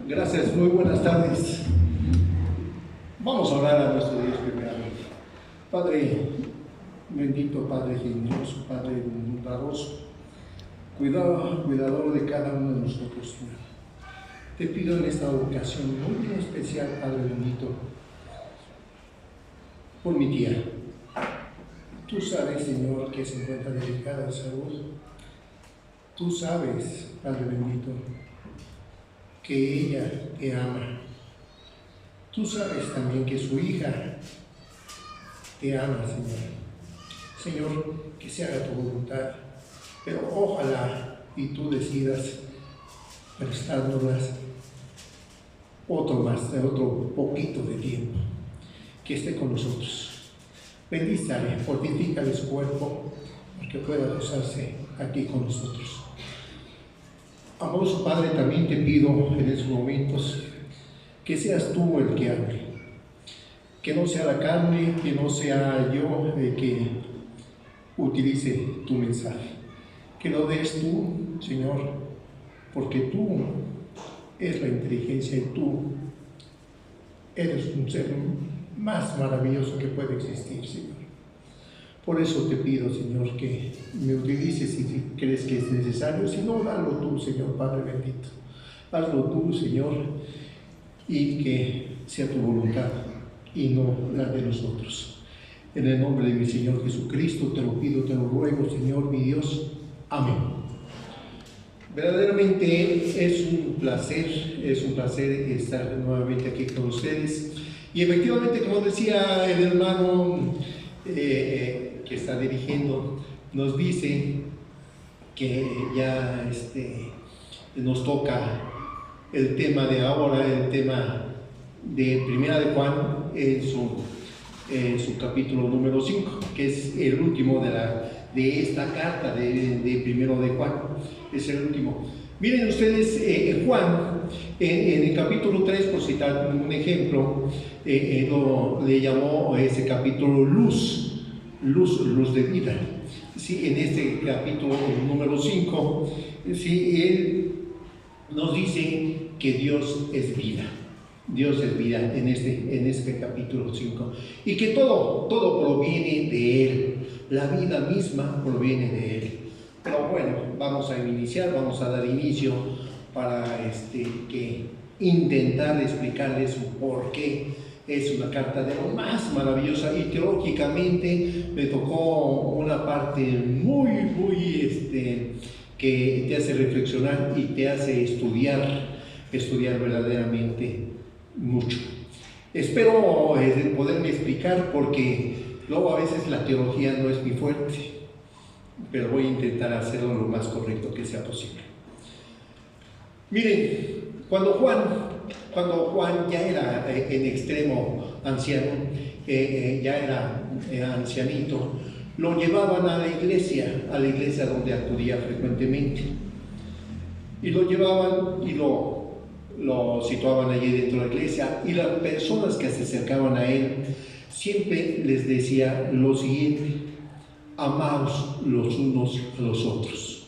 Gracias, muy buenas tardes. Vamos a orar a nuestro Dios primero. Padre bendito, Padre generoso, Padre bondadoso, cuidador de cada uno de nosotros, Señor. Te pido en esta ocasión muy especial, Padre bendito, por mi tía. Tú sabes, Señor, que se encuentra delicada de salud. Tú sabes, Padre bendito, que ella te ama. Tú sabes también que su hija te ama, Señor. Señor, que se haga tu voluntad, pero ojalá y tú decidas prestándolas otro poquito de tiempo, que esté con nosotros. Bendízale, fortifícale su cuerpo, para que pueda gozarse aquí con nosotros. Amoroso Padre, también te pido en estos momentos que seas tú el que hable, que no sea la carne, que no sea yo el que utilice tu mensaje, que lo des tú, Señor, porque tú eres la inteligencia y tú eres un ser más maravilloso que puede existir, Señor. Por eso te pido, Señor, que me utilices si crees que es necesario. Si no, hazlo tú, Señor Padre bendito. Hazlo tú, Señor, y que sea tu voluntad y no la de nosotros. En el nombre de mi Señor Jesucristo te lo pido, te lo ruego, Señor mi Dios. Amén. Verdaderamente es un placer estar nuevamente aquí con ustedes. Y efectivamente, como decía el hermano que está dirigiendo, nos dice que ya nos toca el tema de ahora, el tema de Primera de Juan en su capítulo número 5, que es el último de esta carta de Primero de Juan, es el último. Miren ustedes, Juan, en el capítulo 3, por citar un ejemplo, le llamó ese capítulo luz de vida. Sí, en este capítulo número 5, sí, él nos dice que Dios es vida. Dios es vida en este capítulo 5. Y que todo proviene de Él. La vida misma proviene de Él. Pero bueno, vamos a dar inicio para que intentar explicarles por qué es una carta de lo más maravillosa. Y teológicamente me tocó una parte muy que te hace reflexionar y te hace estudiar verdaderamente mucho. Espero poderme explicar, porque luego a veces la teología no es mi fuerte, pero voy a intentar hacerlo lo más correcto que sea posible. Miren, cuando Juan ya era en extremo anciano, ya era ancianito, lo llevaban a la iglesia donde acudía frecuentemente, y lo llevaban y lo situaban allí dentro de la iglesia, y las personas que se acercaban a él siempre les decía lo siguiente: amaos los unos a los otros,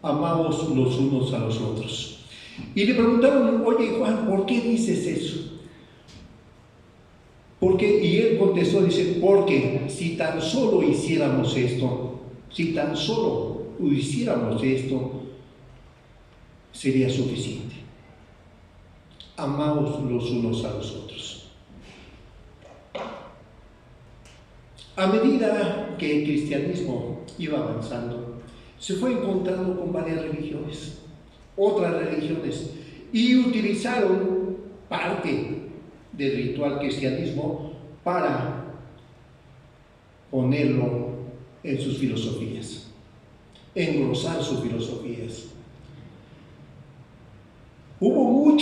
amaos los unos a los otros. Y le preguntaron: oye Juan, ¿por qué dices eso? Y él contestó, dice: porque si tan solo hiciéramos esto, sería suficiente. Amaos los unos a los otros. A medida que el cristianismo iba avanzando, se fue encontrando con varias religiones, otras religiones, y utilizaron parte del ritual cristianismo para ponerlo en sus filosofías, engrosar sus filosofías. Hubo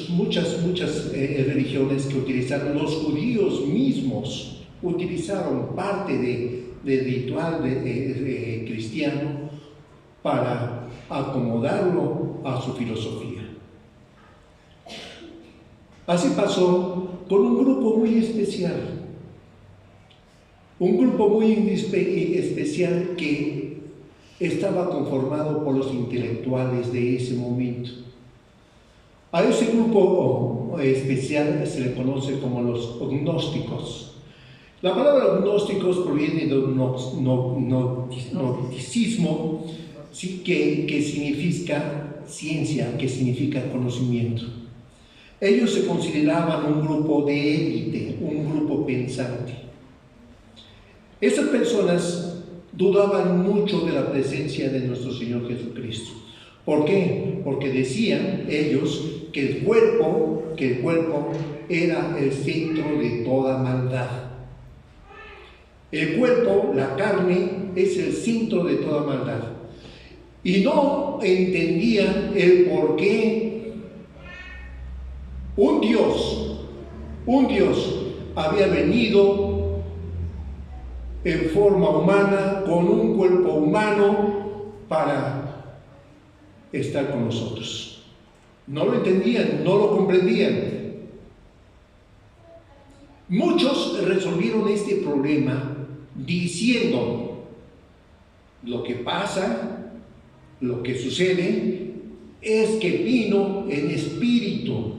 muchas religiones que utilizaron. Los judíos mismos utilizaron parte del ritual cristiano para acomodarlo a su filosofía. Así pasó con un grupo muy especial, que estaba conformado por los intelectuales de ese momento. A ese grupo especial se le conoce como los gnósticos. La palabra gnósticos proviene de un gnosticismo, sí, que significa ciencia, que significa conocimiento. Ellos se consideraban un grupo de élite, un grupo pensante. Estas personas dudaban mucho de la presencia de nuestro Señor Jesucristo. ¿Por qué? Porque decían ellos que el cuerpo era el centro de toda maldad. El cuerpo, la carne, es el centro de toda maldad. Y no entendían el por qué un Dios había venido en forma humana, con un cuerpo humano, para estar con nosotros. No lo entendían, no lo comprendían. Muchos resolvieron este problema diciendo: lo que pasa, lo que sucede, es que vino en espíritu,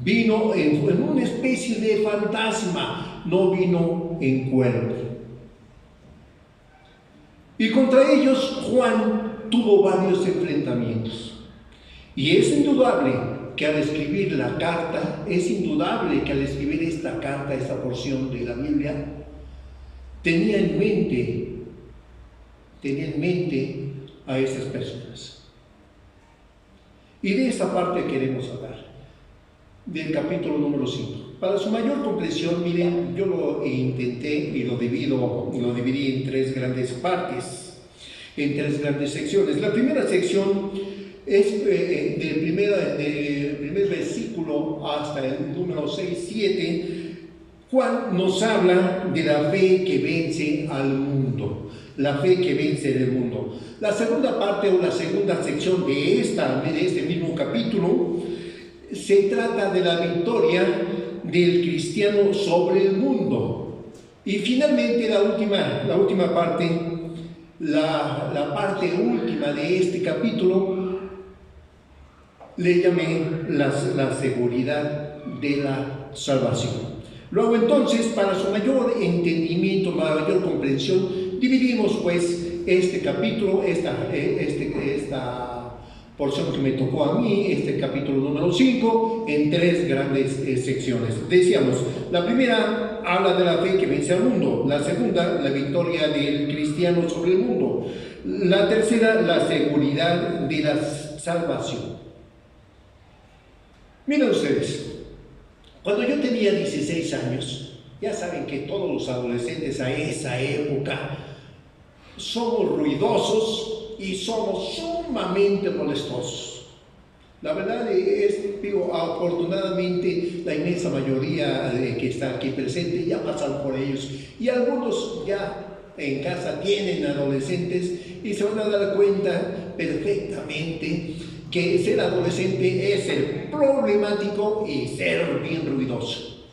vino en una especie de fantasma, no vino en cuerpo. Y contra ellos Juan tuvo varios enfrentamientos. Y es indudable que al escribir la carta, esta carta, esta porción de la Biblia, tenía en mente a estas personas. Y de esta parte queremos hablar, del capítulo número 5. Para su mayor comprensión, miren, yo lo intenté y lo dividí en tres grandes partes, en tres grandes secciones. La primera sección es del primer versículo hasta el número 6-7. Juan nos habla de la fe que vence al mundo, la fe que vence el mundo. La segunda parte o la segunda sección de este mismo capítulo se trata de la victoria del cristiano sobre el mundo. Y finalmente la última parte, la parte última de este capítulo, le llamé la seguridad de la salvación. Luego entonces, para su mayor entendimiento, mayor comprensión, dividimos pues este capítulo, esta porción que me tocó a mí, este capítulo número 5, en tres grandes secciones. Decíamos, la primera habla de la fe que vence al mundo, la segunda, la victoria del cristiano sobre el mundo, la tercera, la seguridad de la salvación. Miren ustedes, cuando yo tenía 16 años, ya saben que todos los adolescentes a esa época somos ruidosos y somos sumamente molestosos. La verdad es, afortunadamente la inmensa mayoría que está aquí presente ya pasaron por ellos, y algunos ya en casa tienen adolescentes y se van a dar cuenta perfectamente que ser adolescente es ser problemático y ser bien ruidoso.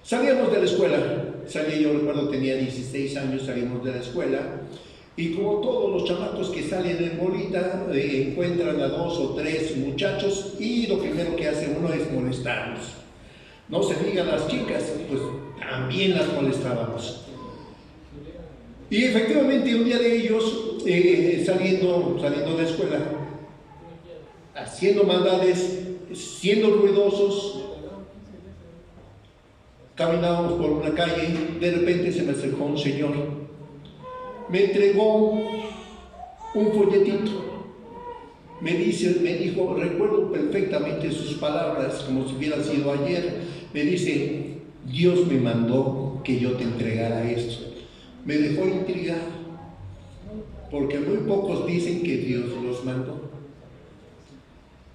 Salíamos de la escuela, yo recuerdo tenía 16 años, salimos de la escuela, y como todos los chamacos que salen en bolita, encuentran a 2 o 3 muchachos y lo primero que hace uno es molestarlos. No se diga las chicas, pues también las molestábamos. Y efectivamente un día de ellos, saliendo de la escuela, haciendo maldades, siendo ruidosos, caminábamos por una calle, de repente se me acercó un señor. Me entregó un folletito, me dijo, recuerdo perfectamente sus palabras como si hubiera sido ayer, me dice: Dios me mandó que yo te entregara esto. Me dejó intrigado, porque muy pocos dicen que Dios los mandó.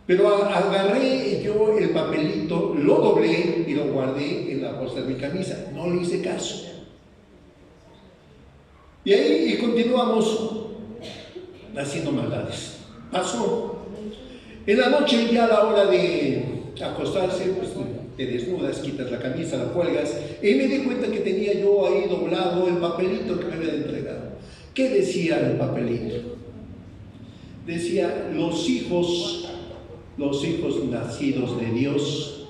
Pero agarré yo el papelito, lo doblé y lo guardé en la bolsa de mi camisa, no le hice caso. Y ahí continuamos haciendo maldades. Pasó. En la noche, ya a la hora de acostarse, pues te desnudas, quitas la camisa, la cuelgas, y me di cuenta que tenía yo ahí doblado el papelito que me habían entregado. ¿Qué decía el papelito? decía, los hijos nacidos de Dios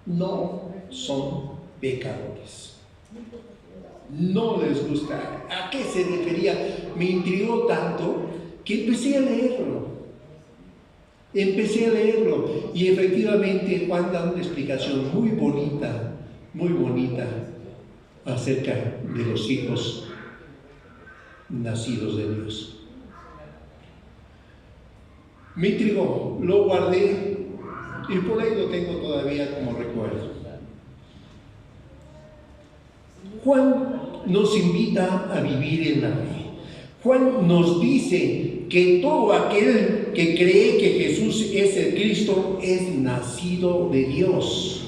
no son pecadores. No les gusta. ¿A qué se refería? Me intrigó tanto que empecé a leerlo. Y efectivamente Juan da una explicación muy bonita acerca de los hijos nacidos de Dios. Me intrigó, lo guardé y por ahí lo tengo todavía como recuerdo. Juan nos invita a vivir en la fe. Juan nos dice que todo aquel que cree que Jesús es el Cristo es nacido de Dios.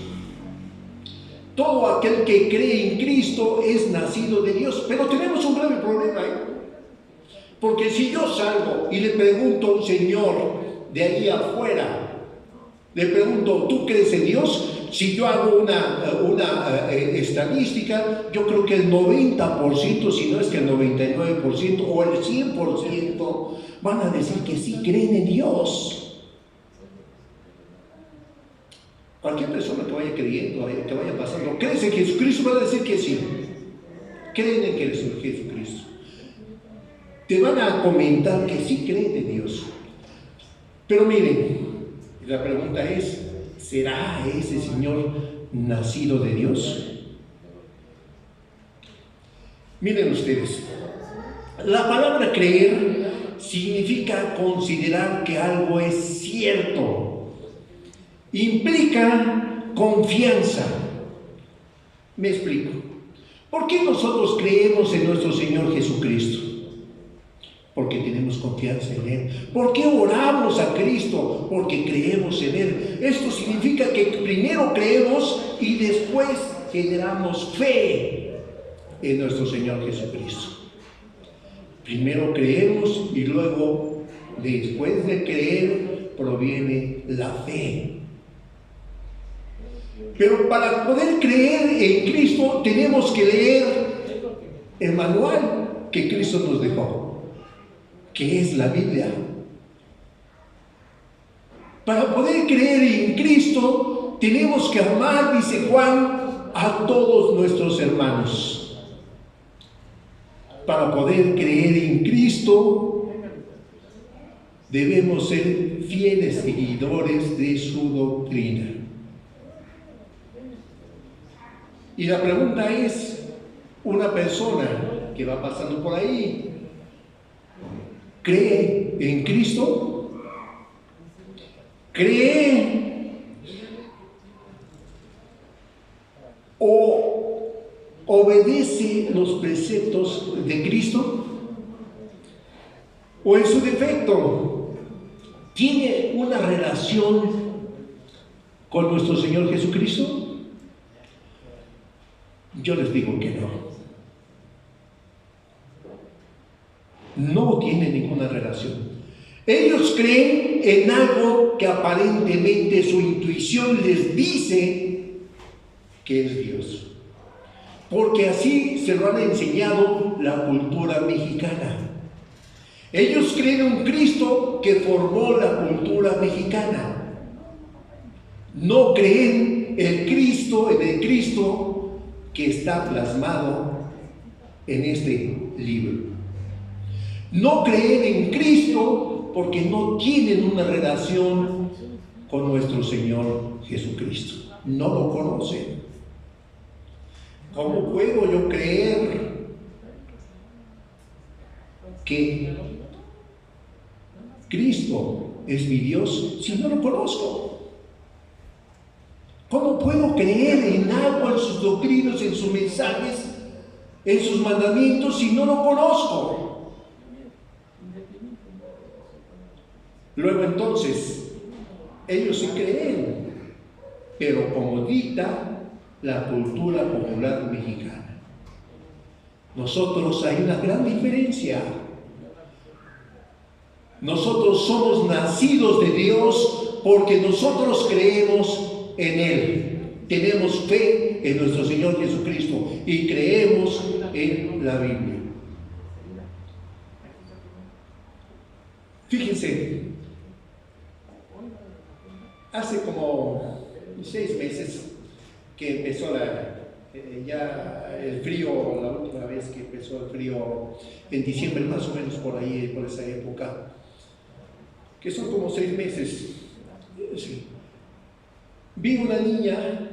Todo aquel que cree en Cristo es nacido de Dios. Pero tenemos un grave problema, porque si yo salgo y le pregunto a un señor de allí afuera, le pregunto, ¿tú crees en Dios? Si yo hago una estadística, yo creo que el 90%, si no es que el 99% o el 100%, van a decir que sí creen en Dios. Cualquier persona que vaya creyendo, que vaya pasando, ¿crees en Jesucristo? Van a decir que sí. Creen en Jesucristo. Te van a comentar que sí creen en Dios. Pero miren, la pregunta es, ¿será ese Señor nacido de Dios? Miren ustedes, la palabra creer significa considerar que algo es cierto. Implica confianza. Me explico. ¿Por qué nosotros creemos en nuestro Señor Jesucristo? Porque tenemos confianza en Él. ¿Por qué oramos a Cristo? Porque creemos en Él. Esto significa que primero creemos y después generamos fe en nuestro Señor Jesucristo. Primero creemos y luego, después de creer, proviene la fe. Pero para poder creer en Cristo tenemos que leer el manual que Cristo nos dejó, que es la Biblia. Para poder creer en Cristo tenemos que amar, dice Juan, a todos nuestros hermanos. Para poder creer en Cristo debemos ser fieles seguidores de su doctrina. Y la pregunta es, una persona que va pasando por ahí, ¿cree en Cristo? ¿Cree o obedece los preceptos de Cristo? ¿O en su defecto tiene una relación con nuestro Señor Jesucristo? Yo les digo que no tiene ninguna relación. Ellos creen en algo que aparentemente su intuición les dice que es Dios, porque así se lo han enseñado la cultura mexicana. Ellos creen en un Cristo que formó la cultura mexicana. No creen en el Cristo que está plasmado en este libro. No creen en Cristo porque no tienen una relación con nuestro Señor Jesucristo. No lo conocen. ¿Cómo puedo yo creer que Cristo es mi Dios si no lo conozco? ¿Cómo puedo creer en algo, en sus doctrinas, en sus mensajes, en sus mandamientos si no lo conozco? Luego entonces, ellos sí creen, pero como dicta la cultura popular mexicana. Nosotros hay una gran diferencia. Nosotros somos nacidos de Dios porque nosotros creemos en Él. Tenemos fe en nuestro Señor Jesucristo y creemos en la Biblia. Fíjense, hace como 6 meses que empezó ya el frío, la última vez que empezó el frío, en diciembre más o menos por ahí, por esa época, que son como 6 meses. Sí. Vi una niña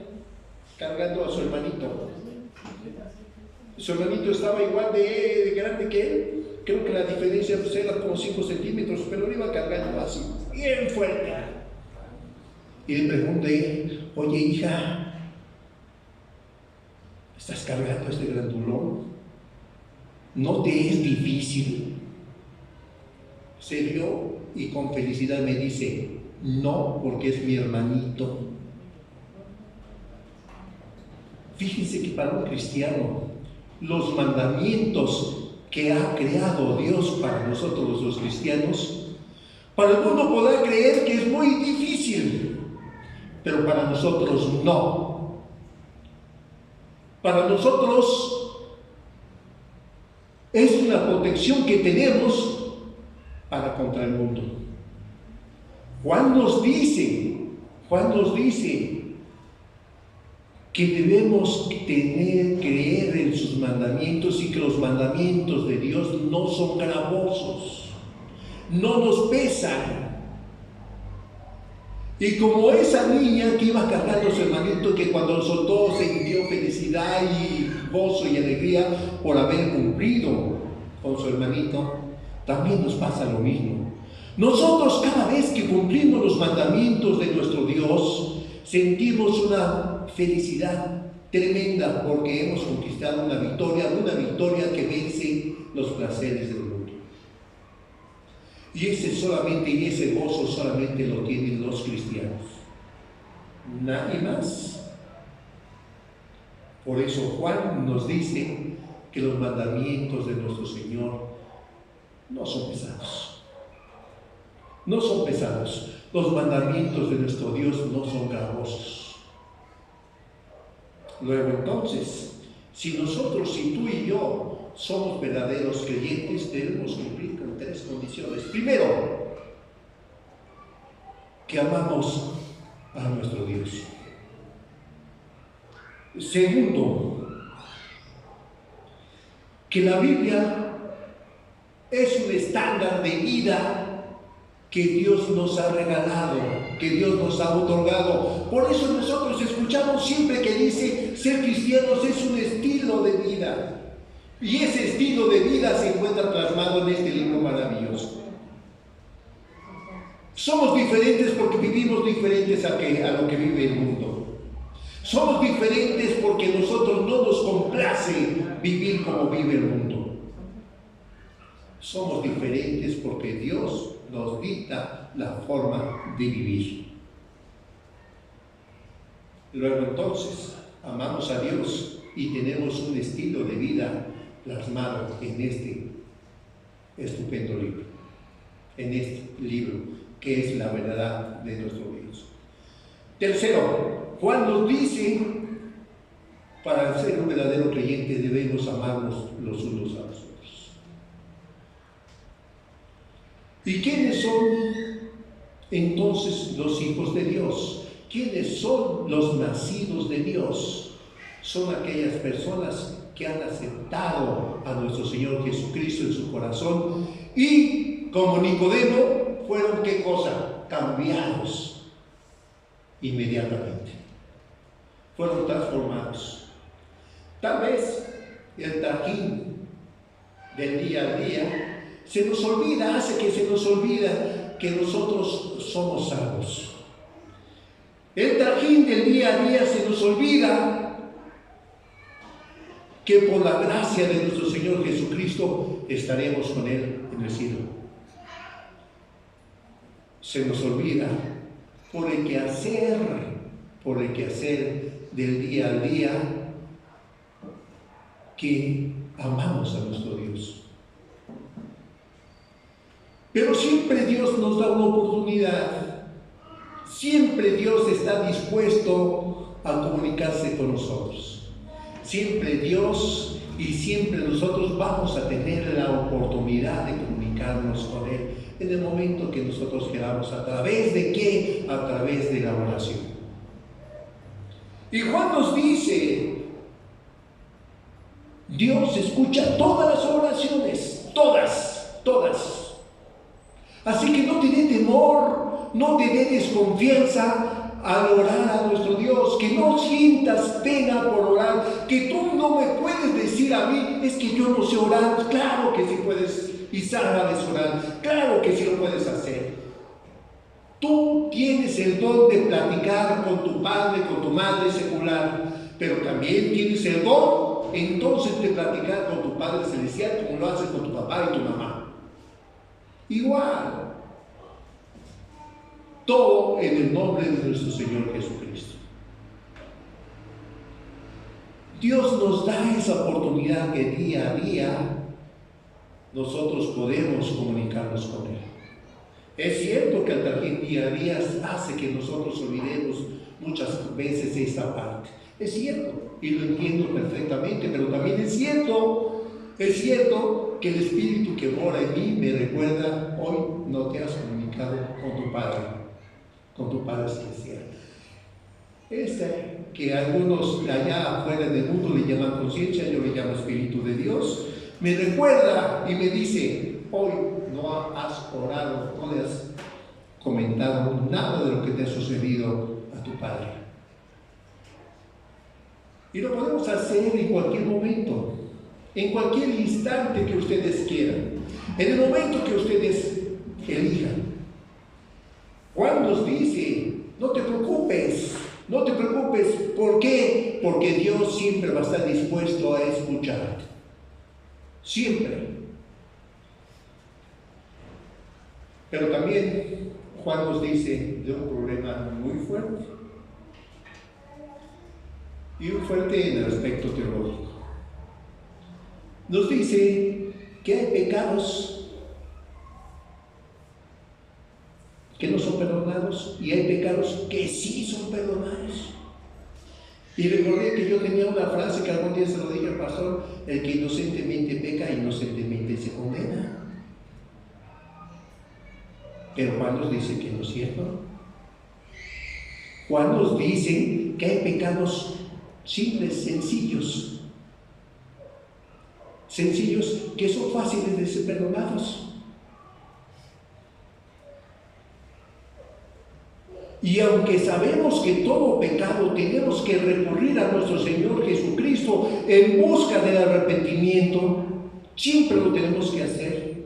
cargando a su hermanito. Su hermanito estaba igual de grande que él. Creo que la diferencia pues, era como 5 centímetros, pero lo iba cargando así, bien fuerte. Y le pregunté, oye hija, ¿estás cargando este grandulón? ¿No te es difícil? Se rió y con felicidad me dice, no, porque es mi hermanito. Fíjense que para un cristiano, los mandamientos que ha creado Dios para nosotros los cristianos, para alguno podrá creer que es muy difícil, pero para nosotros no. Para nosotros es una protección que tenemos para contra el mundo. Juan nos dice que debemos creer en sus mandamientos y que los mandamientos de Dios no son gravosos, no nos pesan. Y como esa niña que iba cargando a su hermanito, que cuando lo soltó sintió felicidad y gozo y alegría por haber cumplido con su hermanito, también nos pasa lo mismo. Nosotros cada vez que cumplimos los mandamientos de nuestro Dios, sentimos una felicidad tremenda porque hemos conquistado una victoria que vence los placeres del mundo. Y ese gozo solamente lo tienen los cristianos, nadie más. Por eso Juan nos dice que los mandamientos de nuestro Señor no son pesados. No son pesados. Los mandamientos de nuestro Dios no son gravosos. Luego entonces, si tú y yo somos verdaderos creyentes, debemos cumplir con 3 condiciones. Primero, que amamos a nuestro Dios. Segundo, que la Biblia es un estándar de vida que Dios nos ha regalado, que Dios nos ha otorgado. Por eso nosotros escuchamos siempre que dice, ser cristianos es un estilo de vida. Y ese estilo de vida se encuentra plasmado en este libro maravilloso. Somos diferentes porque vivimos diferentes a lo que vive el mundo. Somos diferentes porque a nosotros no nos complace vivir como vive el mundo. Somos diferentes porque Dios nos dicta la forma de vivir. Luego entonces, amamos a Dios y tenemos un estilo de vida plasmado en este estupendo libro, en este libro que es la verdad de nuestro Dios. Tercero, Juan nos dice, para ser un verdadero creyente debemos amarnos los unos a los otros. ¿Y quiénes son entonces los hijos de Dios? ¿Quiénes son los nacidos de Dios? Son aquellas personas que han aceptado a nuestro Señor Jesucristo en su corazón y, como Nicodemo, fueron ¿qué cosa? Cambiados inmediatamente. Fueron transformados. Tal vez el trajín del día a día hace que se nos olvida que nosotros somos salvos. El trajín del día a día se nos olvida que por la gracia de nuestro Señor Jesucristo estaremos con Él en el cielo. Se nos olvida por el quehacer del día a día que amamos a nuestro Dios. Pero siempre Dios nos da una oportunidad. Siempre Dios está dispuesto a comunicarse con nosotros. Siempre Dios y siempre nosotros vamos a tener la oportunidad de comunicarnos comunicarnos con Él en el momento que nosotros queramos. ¿A través de qué? A través de la oración. Y Juan nos dice, Dios escucha todas las oraciones, todas. Así que no te dé temor, no te dé desconfianza al orar a nuestro Dios, que no sientas pena por orar, que tú no me puedes decir a mí, es que yo no sé orar. Claro que sí puedes, y sabes orar, claro que sí lo puedes hacer. Tú tienes el don de platicar con tu padre, con tu madre secular, pero también tienes el don entonces de platicar con tu Padre Celestial como lo haces con tu papá y tu mamá. Igual. Todo en el nombre de nuestro Señor Jesucristo. Dios nos da esa oportunidad que día a día nosotros podemos comunicarnos con Él. Es cierto que el trajín día a día hace que nosotros olvidemos muchas veces esta parte. Es cierto, y lo entiendo perfectamente, pero también es cierto que el Espíritu que mora en mí me recuerda, hoy no te has comunicado con tu Padre Celestial. Que algunos allá afuera del mundo le llaman conciencia, yo le llamo Espíritu de Dios, me recuerda y me dice, hoy no has orado, no le has comentado nada de lo que te ha sucedido a tu Padre. Y lo podemos hacer en cualquier momento, en cualquier instante que ustedes quieran, en el momento que ustedes elijan. Juan nos dice, no te preocupes, ¿por qué? Porque Dios siempre va a estar dispuesto a escucharte, siempre. Pero también Juan nos dice de un problema muy fuerte, y muy fuerte en el aspecto teológico. Nos dice que hay pecados que no son perdonados y hay pecados que sí son perdonados. Y recordé que yo tenía una frase que algún día se lo dije al pastor: el que inocentemente peca, inocentemente se condena. Pero Juan nos dice que no es cierto. Juan nos dice que hay pecados simples, sencillos que son fáciles de ser perdonados. Y aunque sabemos que todo pecado tenemos que recurrir a nuestro Señor Jesucristo en busca del arrepentimiento, siempre lo tenemos que hacer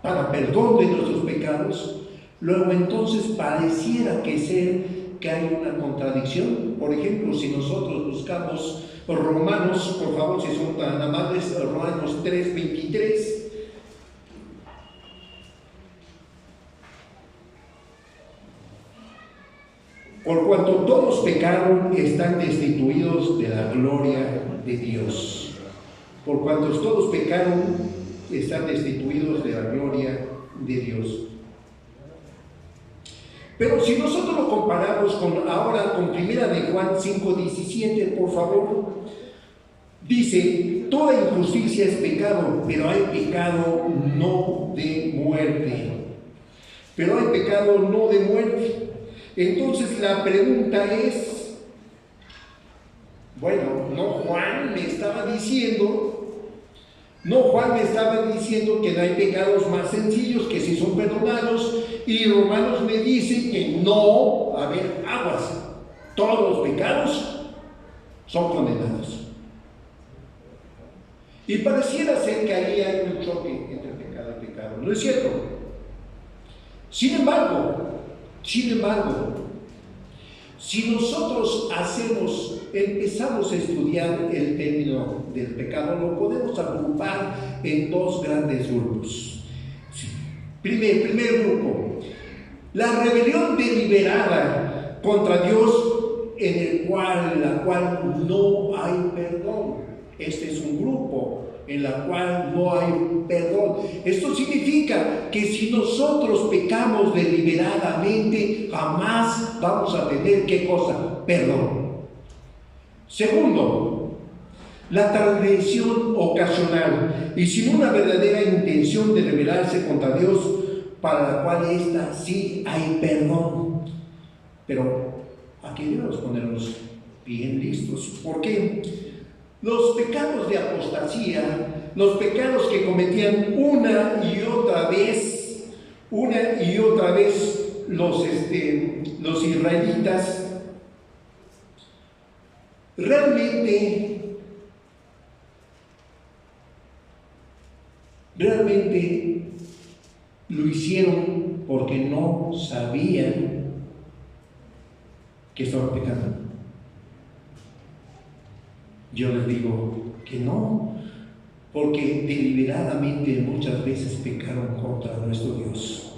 para perdón de nuestros pecados. Luego entonces pareciera que hay una contradicción. Por ejemplo, si nosotros buscamos Romanos, por favor, si son tan amables, Romanos 3:23. Por cuanto todos pecaron, están destituidos de la gloria de Dios. Por cuanto todos pecaron, están destituidos de la gloria de Dios. Pero si nosotros lo comparamos ahora con 1 de Juan 5:17, por favor, dice: toda injusticia es pecado, pero hay pecado no de muerte. Pero hay pecado no de muerte. Entonces la pregunta es, bueno, Juan me estaba diciendo que no hay pecados más sencillos, que sí son perdonados, y Romanos me dice que no, a ver, aguas, todos los pecados son condenados. Y pareciera ser que ahí hay un choque entre pecado y pecado. ¿No es cierto? Sin embargo, si nosotros empezamos a estudiar el término del pecado, lo podemos agrupar en dos grandes grupos. Primer grupo, la rebelión deliberada contra Dios, la cual no hay perdón. Este es un grupo en la cual no hay perdón. Esto significa que si nosotros pecamos deliberadamente, jamás vamos a tener, ¿qué cosa? Perdón. Segundo, La transgresión ocasional y sin una verdadera intención de rebelarse contra Dios, para la cual esta sí hay perdón. Pero aquí debemos ponernos bien listos. ¿Por qué? Los pecados de apostasía, los pecados que cometían una y otra vez los israelitas, realmente lo hicieron porque no sabían que estaban pecando. Yo les digo que no, porque deliberadamente muchas veces pecaron contra nuestro Dios.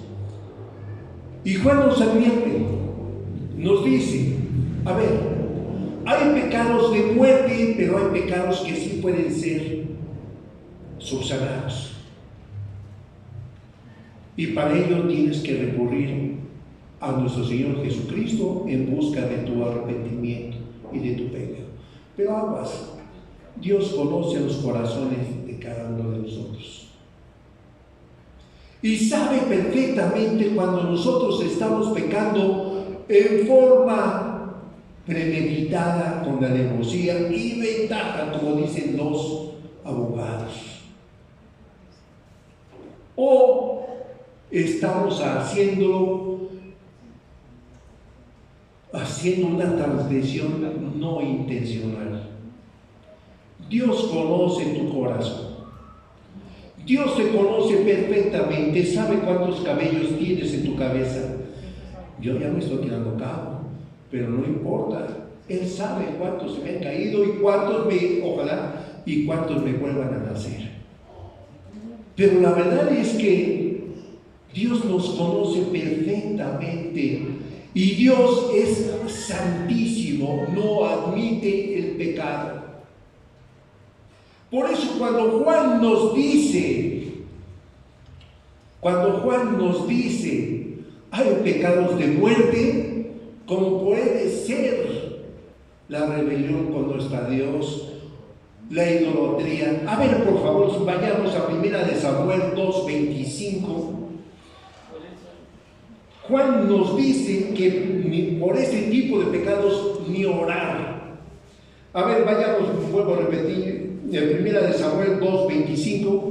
Y Juan nos advierte, nos dice, a ver, hay pecados de muerte, pero hay pecados que sí pueden ser subsanados. Y para ello tienes que recurrir a nuestro Señor Jesucristo en busca de tu arrepentimiento y de tu pecado. Pero aguas, Dios conoce los corazones de cada uno de nosotros. Y sabe perfectamente cuando nosotros estamos pecando en forma premeditada, con alevosía y ventaja, como dicen los abogados. O estamos haciendo una transgresión no intencional. Dios conoce tu corazón. Dios te conoce perfectamente, sabe cuántos cabellos tienes en tu cabeza. Yo ya me estoy tirando cabo, pero no importa. Él sabe cuántos se me han caído y cuántos me vuelvan a nacer. Pero la verdad es que Dios nos conoce perfectamente y Dios es santísimo, no admite el pecado. Por eso cuando Juan nos dice, hay pecados de muerte, como puede ser la rebelión con nuestro Dios, la idolatría. A ver, por favor, vayamos a 1 Samuel 2:25. Juan nos dice que por este tipo de pecados ni orar. A ver, vayamos, vuelvo a repetir. En 1 Samuel 2:25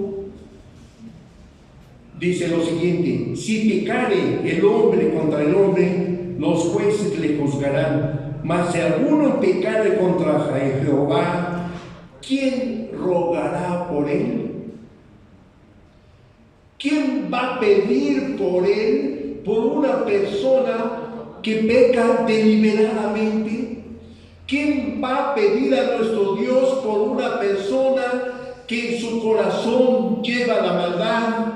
dice lo siguiente: si pecare el hombre contra el hombre, los jueces le juzgarán, mas si alguno pecare contra Jehová, ¿quién rogará por él? ¿Quién va a pedir por él, por una persona que peca deliberadamente? ¿Quién va a pedir a nuestro Dios por una persona que en su corazón lleva la maldad?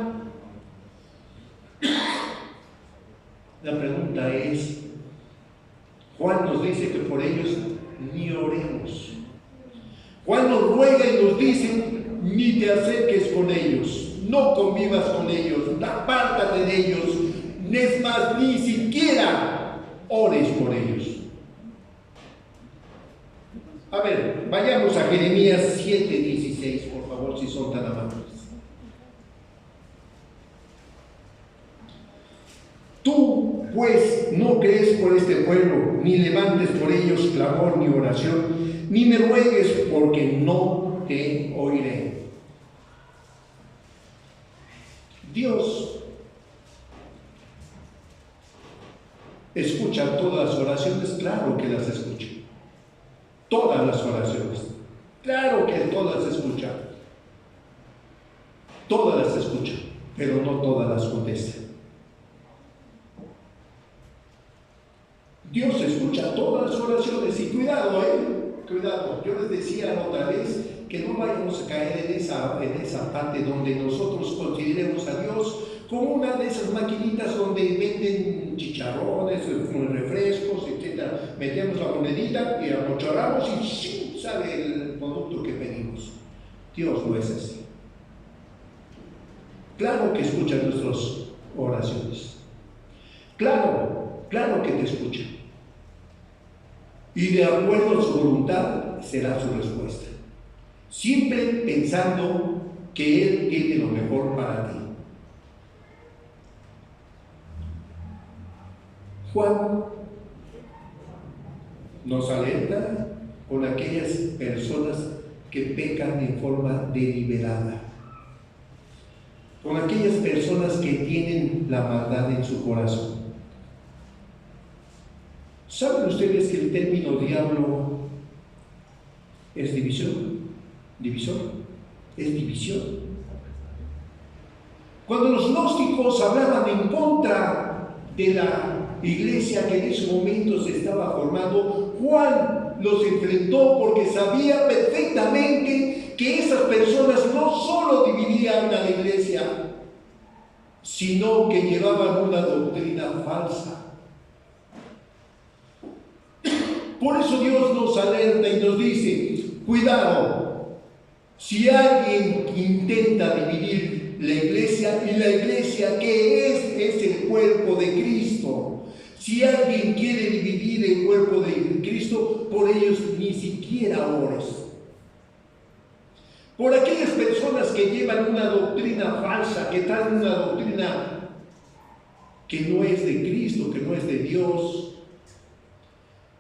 La pregunta es, Juan nos dice que por ellos ni oremos. Juan nos ruega y nos dice, ni te acerques con ellos, no convivas con ellos, apártate de ellos, es más, ni siquiera ores por ellos. A ver, vayamos a Jeremías 7:16, por favor, si son tan amables. Tú, pues, no crees por este pueblo, ni levantes por ellos clamor ni oración, ni me ruegues, porque no te oiré. Dios escucha todas las oraciones, claro que las escucha. Todas las oraciones, claro que todas las escucha. Todas las escucha, pero no todas las contesta. Dios escucha todas las oraciones y cuidado, cuidado. Yo les decía otra vez que no vayamos a caer en esa parte donde nosotros consideremos a Dios como una de esas maquinitas donde venden chicharrones, refrescos, etc. Metemos la monedita y amochoramos y ¡sí! Sale el producto que pedimos. Dios no es así. Claro que escucha nuestras oraciones. Claro que te escucha. Y de acuerdo a su voluntad será su respuesta. siempre pensando que Él tiene lo mejor para ti. Juan nos alerta con aquellas personas que pecan en forma deliberada, con aquellas personas que tienen la maldad en su corazón. ¿Saben ustedes que el término diablo es división? ¿Divisor? Es división. Cuando los gnósticos hablaban en contra de la iglesia que en ese momento se estaba formando, Juan los enfrentó porque sabía perfectamente que esas personas no solo dividían a la iglesia, sino que llevaban una doctrina falsa. Por eso Dios nos alerta y nos dice: cuidado, si alguien intenta dividir la iglesia, y la iglesia que es el cuerpo de Cristo, si alguien quiere dividir el cuerpo de Cristo, por ellos ni siquiera ores. Por aquellas personas que llevan una doctrina falsa, que traen una doctrina que no es de Cristo, que no es de Dios,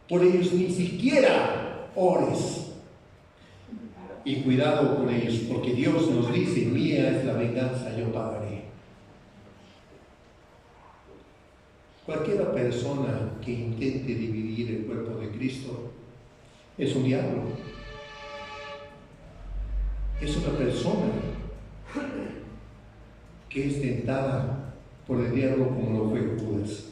por ellos ni siquiera ores. Y cuidado con ellos, porque Dios nos dice: mía es la venganza, yo pagaré. Cualquier persona que intente dividir el cuerpo de Cristo es un diablo. Es una persona que es tentada por el diablo como lo fue Judas.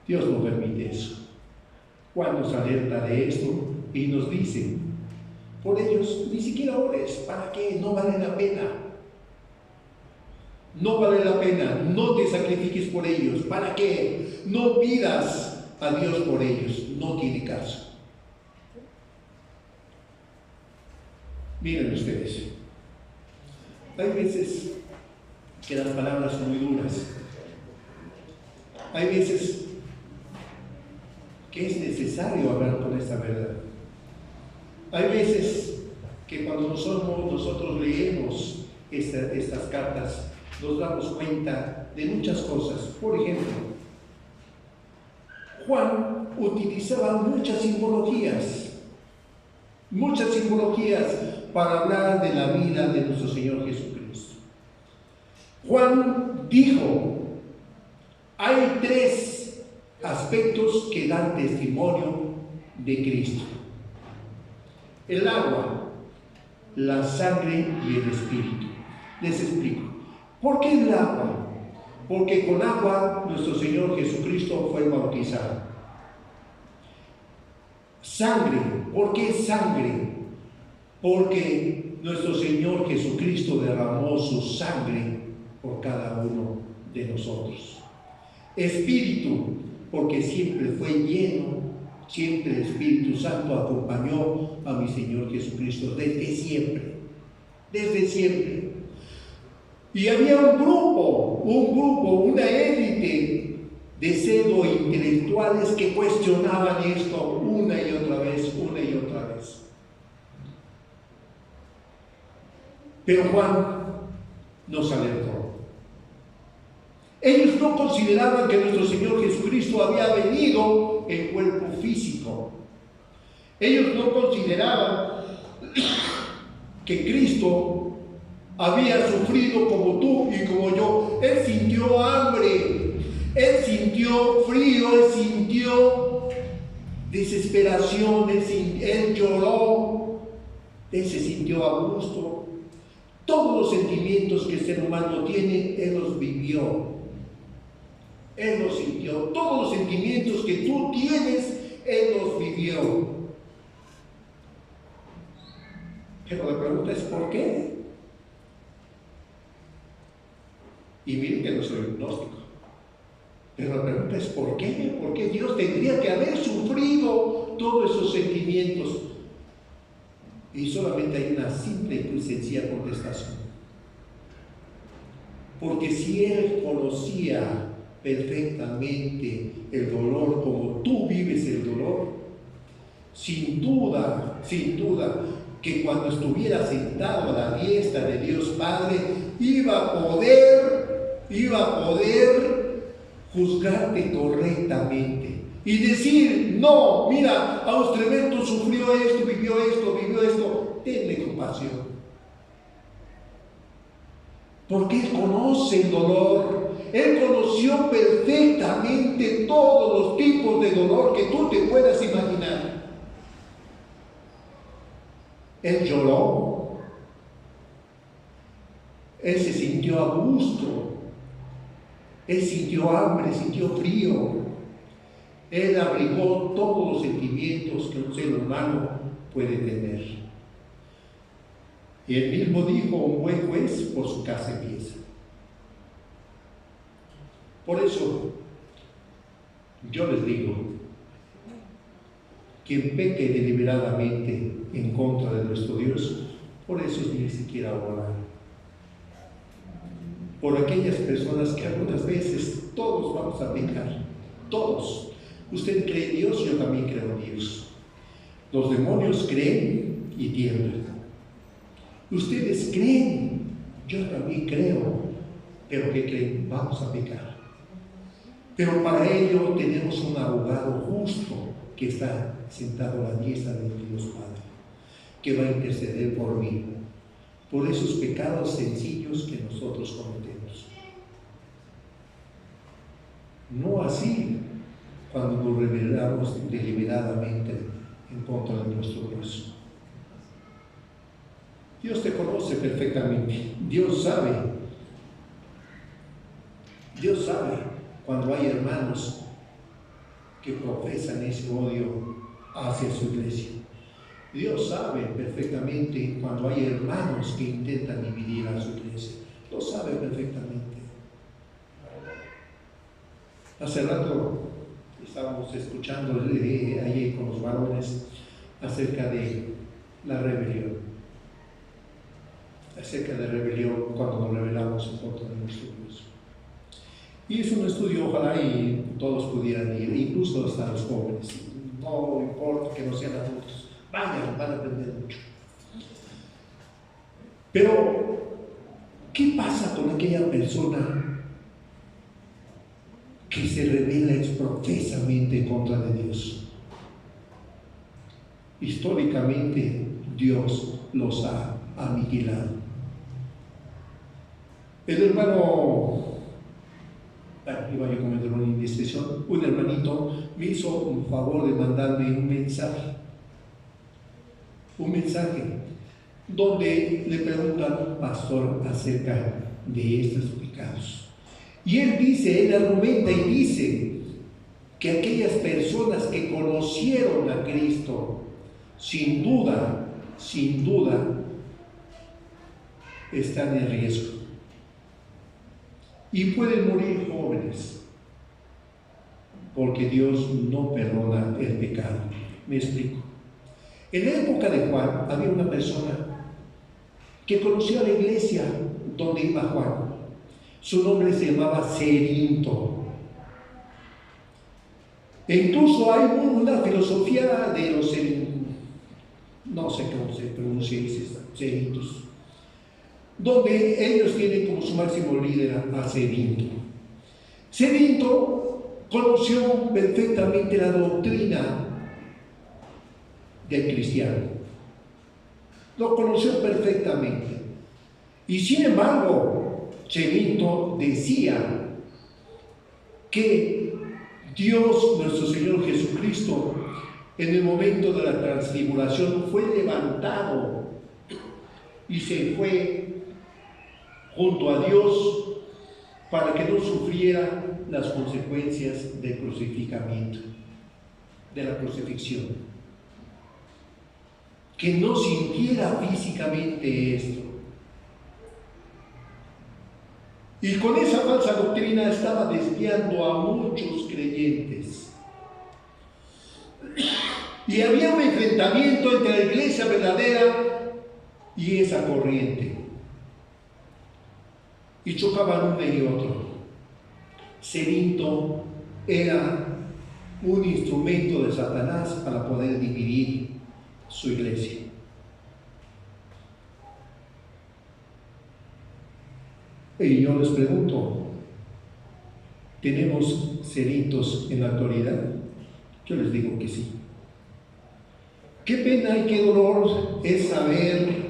Dios no permite eso. Juan nos alerta de esto y nos dice: por ellos ni siquiera ores. ¿Para qué? No vale la pena. No vale la pena. No te sacrifiques por ellos. ¿Para qué? No pidas a Dios por ellos. No tiene caso. Miren ustedes, hay veces que las palabras son muy duras. Hay veces que es necesario hablar con esta verdad. Hay veces que cuando nosotros leemos estas cartas, nos damos cuenta de muchas cosas. Por ejemplo, Juan utilizaba muchas simbologías para hablar de la vida de nuestro Señor Jesucristo. Juan dijo: hay 3 aspectos que dan testimonio de Cristo: el agua, la sangre y el espíritu. Les explico. ¿Por qué el agua? Porque con agua nuestro Señor Jesucristo fue bautizado. Sangre. ¿Por qué sangre? Porque nuestro Señor Jesucristo derramó su sangre por cada uno de nosotros. Espíritu, porque siempre fue lleno, siempre el Espíritu Santo acompañó a mi Señor Jesucristo desde siempre, Y había un grupo, una élite de pseudo intelectuales que cuestionaban esto una y otra vez. Pero Juan nos alertó. Ellos no consideraban que nuestro Señor Jesucristo había venido en cuerpo físico. Ellos no consideraban que Cristo había sufrido como tú y como yo. Él sintió hambre, Él sintió frío, Él sintió desesperación, Él lloró, Él se sintió a gusto. Todos los sentimientos que el ser humano tiene, Él los vivió. Él los sintió. Todos los sentimientos que tú tienes, Él los vivió. Pero la pregunta es: ¿por qué? Y miren que no soy gnóstico. Pero la pregunta es: ¿por qué? ¿Por qué Dios tendría que haber sufrido todos esos sentimientos? Y solamente hay una simple y sencilla contestación. Porque si Él conocía perfectamente el dolor como tú vives el dolor, sin duda, que cuando estuviera sentado a la diestra de Dios Padre, iba a poder juzgarte correctamente y decir: no, mira, Austremento sufrió esto, vivió esto, tenle compasión. Porque Él conoce el dolor. Él conoció perfectamente todos los tipos de dolor que tú te puedas imaginar. Él lloró. Él se sintió a gusto. Él sintió hambre, sintió frío. Él abrigó todos los sentimientos que un ser humano puede tener. Y él mismo dijo: un buen juez por su casa empieza. Por eso, yo les digo: quien peque deliberadamente en contra de nuestro Dios, por eso ni siquiera orar. Por aquellas personas que algunas veces todos vamos a pecar, todos. Usted cree en Dios, yo también creo en Dios. Los demonios creen y tiemblan. Ustedes creen, yo también creo, pero ¿qué creen? Vamos a pecar. Pero para ello tenemos un abogado justo que está sentado a la diestra de Dios Padre, que va a interceder por mí, por esos pecados sencillos que nosotros cometemos. No así cuando nos rebelamos deliberadamente en contra de nuestro Dios. Dios te conoce perfectamente. Dios sabe cuando hay hermanos que profesan ese odio hacia su iglesia. Dios sabe perfectamente cuando hay hermanos que intentan dividir a su iglesia. Lo sabe perfectamente. Hace rato estábamos escuchando allí con los varones acerca de la rebelión. Cuando nos rebelamos en contra de nuestro Dios. Y es un estudio, ojalá y todos pudieran ir, incluso hasta los jóvenes. No importa que no sean adultos, vayan, van a aprender mucho. Pero, ¿qué pasa con aquella persona que se rebela profesamente en contra de Dios? Históricamente, Dios los ha aniquilado. El hermano, iba yo a cometer una indiscreción, un hermanito me hizo un favor de mandarme un mensaje donde le preguntan a un pastor acerca de estos pecados. Y él argumenta y dice que aquellas personas que conocieron a Cristo, sin duda, están en riesgo. Y pueden morir jóvenes, porque Dios no perdona el pecado. Me explico. En la época de Juan había una persona que conoció a la iglesia donde iba Juan. Su nombre se llamaba Cerinto. E incluso hay una filosofía de los no sé cómo se pronuncia, Cerintos, donde ellos tienen como su máximo líder a Cerinto. Cerinto conoció perfectamente la doctrina del cristiano. Lo conoció perfectamente. Y sin embargo, Cerinto decía que Dios, nuestro Señor Jesucristo, en el momento de la transfiguración fue levantado y se fue junto a Dios para que no sufriera las consecuencias del crucificamiento, de la crucifixión. Que no sintiera físicamente esto. Y con esa falsa doctrina estaba desviando a muchos creyentes. Y había un enfrentamiento entre la iglesia verdadera y esa corriente. Y chocaban uno y otro. Cerinto era un instrumento de Satanás para poder dividir su iglesia. Y yo les pregunto, ¿tenemos ceritos en la actualidad? Yo les digo que sí. Qué pena y qué dolor es saber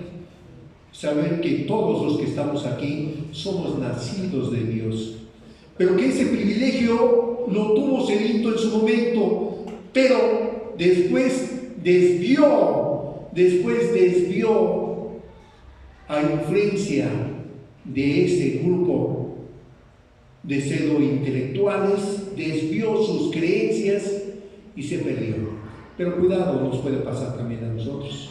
que todos los que estamos aquí somos nacidos de Dios, pero que ese privilegio lo tuvo Cerito en su momento, pero después desvió a influencia de ese grupo de pseudo intelectuales, desvió sus creencias y se perdió. Pero cuidado, nos puede pasar también a nosotros.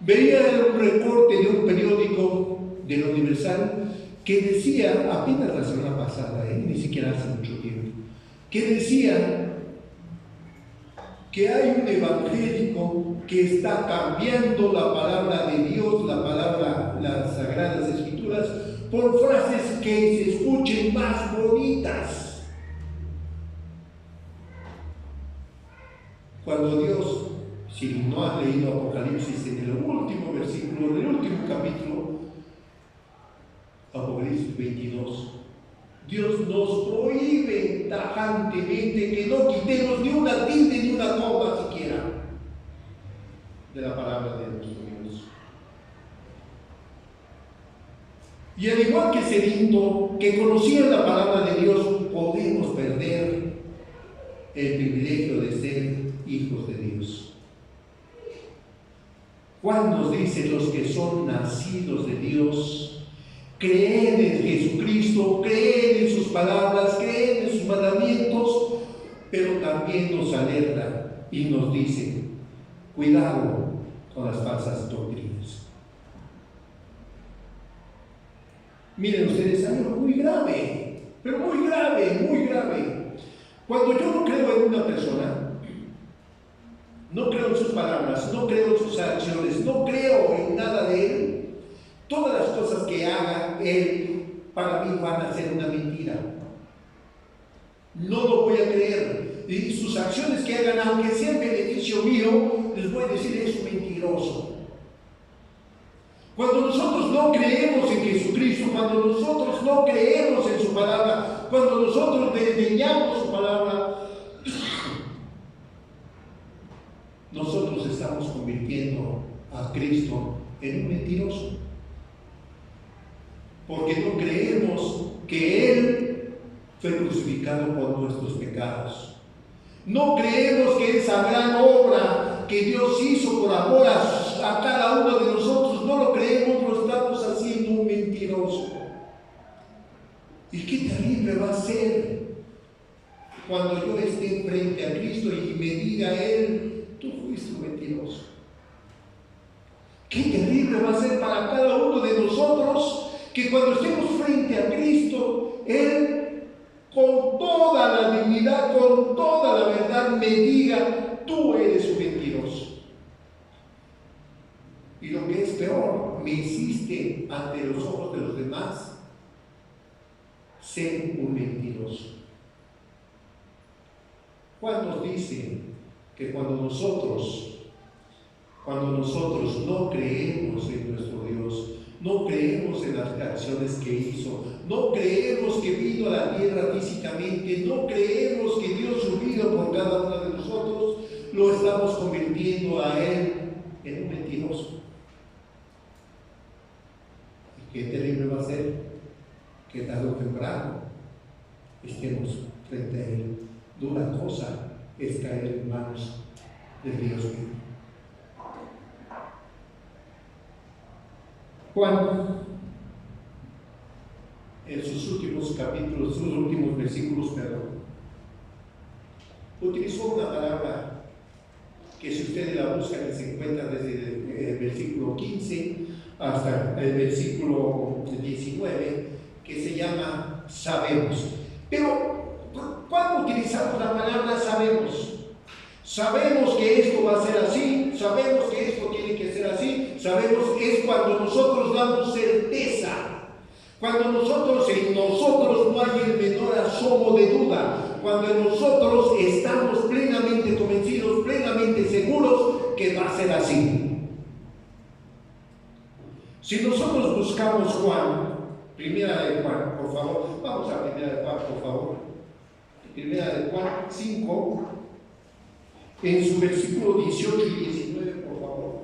Veía un recorte de un periódico del Universal que decía, apenas la semana pasada, ni siquiera hace mucho tiempo, que decía que hay un evangélico que está cambiando la palabra de Dios, las Sagradas Escrituras, por frases que se escuchen más bonitas. Cuando Dios, si no has leído Apocalipsis, en el último versículo, en el último capítulo, Apocalipsis 22, Dios nos prohíbe tajantemente que no quitemos ni una tilde ni una coma siquiera de la palabra de nuestro Dios. Y al igual que Cerito, que conocía la palabra de Dios, podemos perder el privilegio de ser hijos de Dios. Juan nos dice: los que son nacidos de Dios creen en Jesucristo, creen en sus palabras, creen en sus mandamientos, pero también nos alerta y nos dice: cuidado con las falsas doctrinas. Miren ustedes, hay algo muy grave, pero muy grave, muy grave. Cuando yo no creo en una persona, no creo en sus palabras, no creo en sus acciones, no creo en nada de él, todas las cosas que haga él para mí van a ser una mentira. No lo voy a creer. Y sus acciones que hagan, aunque sea en beneficio mío, les voy a decir: es un mentiroso. Cuando nosotros no creemos en Jesucristo, cuando nosotros no creemos en su palabra, cuando nosotros desdeñamos su palabra, nosotros estamos convirtiendo a Cristo en un mentiroso. Porque no creemos que Él fue crucificado por nuestros pecados. No creemos que esa gran obra que Dios hizo por amor a cada uno de nosotros, no lo creemos, lo estamos haciendo un mentiroso. ¿Y qué terrible va a ser cuando yo esté frente a Cristo y me diga Él: tú fuiste un mentiroso? Qué terrible va a ser para cada uno de nosotros que cuando estemos frente a Cristo, Él, con toda la dignidad, con toda la verdad, me diga: tú eres un mentiroso. Y lo que es peor, me hiciste ante los ojos de los demás ser un mentiroso. Juan nos dice que cuando nosotros no creemos en nuestro Dios, no creemos en las acciones que hizo, no creemos que vino a la tierra físicamente, no creemos que dio su vida por cada uno de nosotros, lo estamos convirtiendo a Él en un mentiroso. Y qué terrible va a ser que tarde o temprano estemos frente a Él. Dura cosa es caer en manos del Dios vivo. Juan, en sus últimos capítulos, sus últimos versículos, utilizó una palabra que, si ustedes la buscan, se encuentra desde el versículo 15 hasta el versículo 19, que se llama sabemos. Pero ¿cuándo utilizamos la palabra sabemos? Sabemos que esto va a ser así, sabemos que esto tiene que ser así, sabemos es cuando nosotros damos certeza, cuando nosotros en nosotros no hay el menor asomo de duda, cuando nosotros estamos plenamente convencidos, plenamente seguros que va a ser así. Si nosotros buscamos Juan, primera de Juan, por favor, vamos a primera de Juan, por favor. Primera de Juan 5, en su versículo 18 y 19, por favor.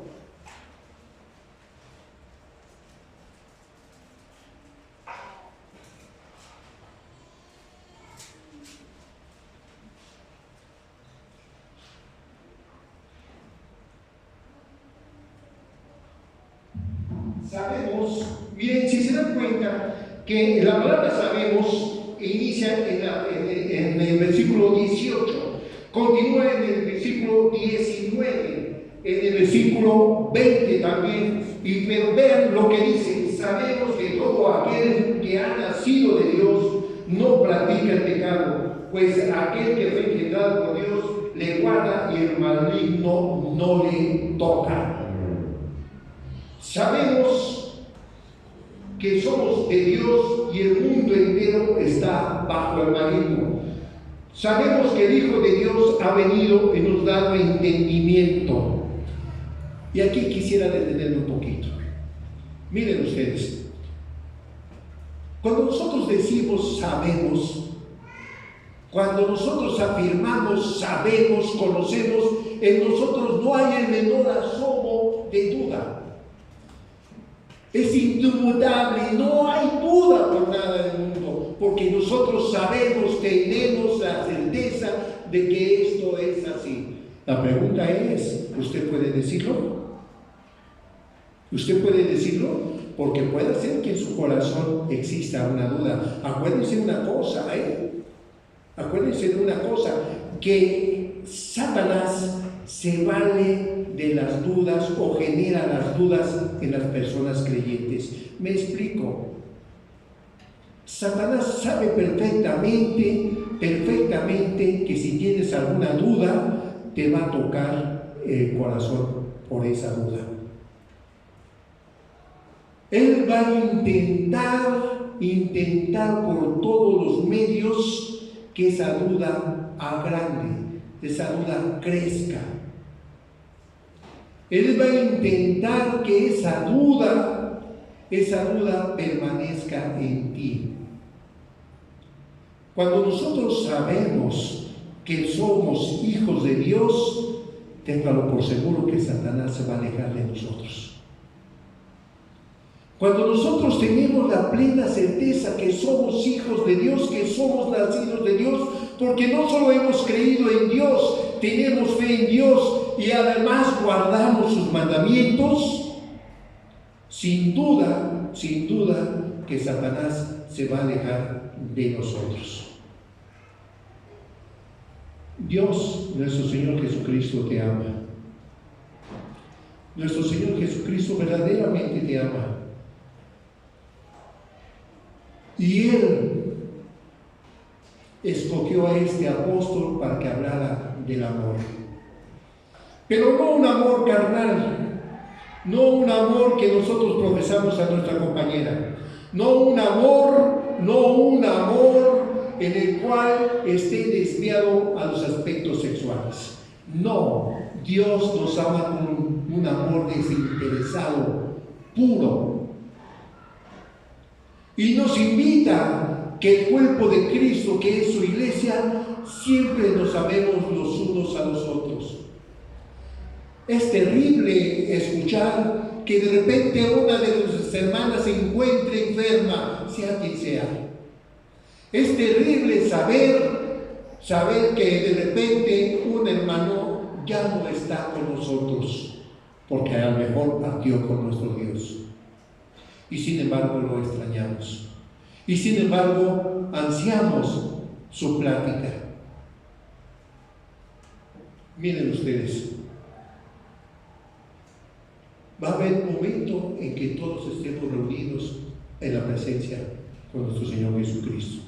Sabemos, miren, si se dan cuenta que la palabra sabemos inicia en el versículo 18, continúa en el versículo 19, en el versículo 20 también, pero vean lo que dice: sabemos que todo aquel que ha nacido de Dios no practica el pecado, pues aquel que fue engendrado por Dios le guarda y el maligno no le toca. Sabemos que somos de Dios y el mundo entero está bajo el maligno. Sabemos que el Hijo de Dios ha venido y nos ha dado entendimiento. Y aquí quisiera detenerme un poquito. Miren ustedes, cuando nosotros decimos sabemos, cuando nosotros afirmamos sabemos, conocemos, en nosotros no hay el menor asomo de duda. Es indudable, no hay duda por nada del mundo, porque nosotros sabemos, tenemos la certeza de que esto es así. La pregunta es, ¿usted puede decirlo? ¿Usted puede decirlo? Porque puede ser que en su corazón exista una duda. Acuérdense de una cosa, acuérdense de una cosa, que Satanás se vale de las dudas o genera las dudas en las personas creyentes. Me explico. Satanás sabe perfectamente que si tienes alguna duda, te va a tocar el corazón por esa duda. Él va a intentar por todos los medios que esa duda agrande, esa duda crezca. Él va a intentar que esa duda permanezca en ti. Cuando nosotros sabemos que somos hijos de Dios, téngalo por seguro que Satanás se va a alejar de nosotros. Cuando nosotros tenemos la plena certeza que somos hijos de Dios, que somos nacidos de Dios, porque no solo hemos creído en Dios, tenemos fe en Dios y además guardamos sus mandamientos, sin duda que Satanás se va a alejar de nosotros. Dios, nuestro Señor Jesucristo, te ama. Nuestro Señor Jesucristo verdaderamente te ama. Y Él escogió a este apóstol para que hablara del amor. Pero no un amor carnal, no un amor que nosotros profesamos a nuestra compañera, no un amor en el cual esté desviado a los aspectos sexuales. No, Dios nos ama con un amor desinteresado, puro. Y nos invita que el cuerpo de Cristo, que es su iglesia, siempre nos amemos los unos a los otros. Es terrible escuchar que de repente una de nuestras hermanas se encuentre enferma, sea quien sea. Es terrible saber que de repente un hermano ya no está con nosotros, porque a lo mejor partió con nuestro Dios. Y sin embargo lo extrañamos. Y sin embargo ansiamos su plática. Miren ustedes, va a haber un momento en que todos estemos reunidos en la presencia con nuestro Señor Jesucristo.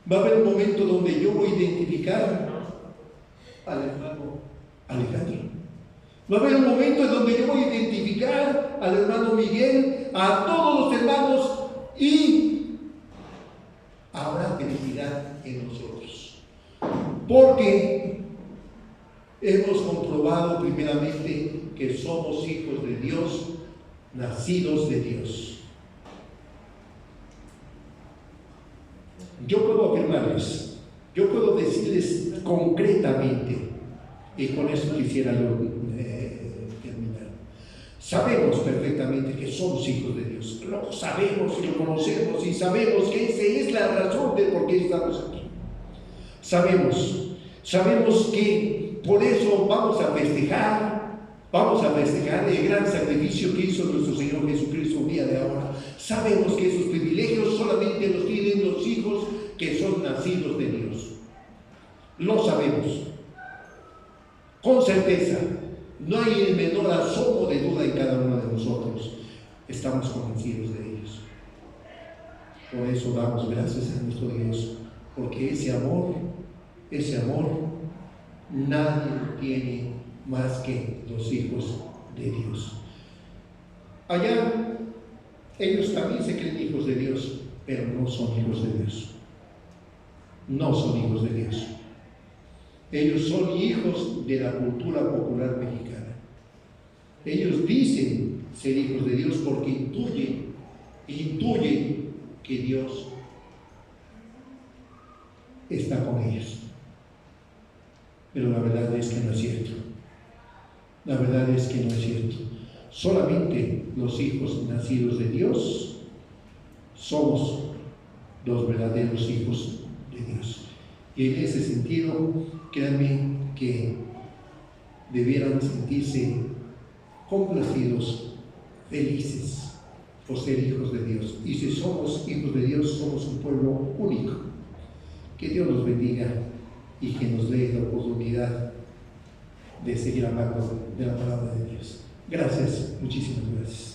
Va a haber un momento donde yo voy a identificar al hermano Alejandro. Va a haber un momento en donde yo voy a identificar al hermano Miguel, a todos los hermanos, y habrá felicidad en nosotros. porque hemos comprobado primeramente que somos hijos de Dios, nacidos de Dios. Yo puedo afirmarles, yo puedo decirles concretamente, y con eso quisiera yo terminar. Sabemos perfectamente que somos hijos de Dios, lo sabemos y lo conocemos, y sabemos que esa es la razón de por qué estamos aquí. Sabemos que por eso vamos a festejar el gran sacrificio que hizo nuestro Señor Jesucristo un día de ahora. Sabemos que esos privilegios solamente los tienen los hijos que son nacidos de Dios. Lo sabemos con certeza. No hay el menor asomo de duda en cada uno de nosotros. Estamos convencidos de ellos. Por eso damos gracias a nuestro Dios, porque ese amor nadie lo tiene más que los hijos de Dios. Allá ellos también se creen hijos de Dios, pero no son hijos de Dios. No son hijos de Dios. Ellos son hijos de la cultura popular mexicana. Ellos dicen ser hijos de Dios porque intuyen que Dios está con ellos. Pero la verdad es que no es cierto. La verdad es que no es cierto. Solamente los hijos nacidos de Dios somos los verdaderos hijos de Dios. Y en ese sentido, créanme que debieran sentirse complacidos, felices por ser hijos de Dios. Y si somos hijos de Dios, somos un pueblo único. Que Dios nos bendiga y que nos dé la oportunidad de seguir hablando de la palabra de Dios. Gracias, muchísimas gracias.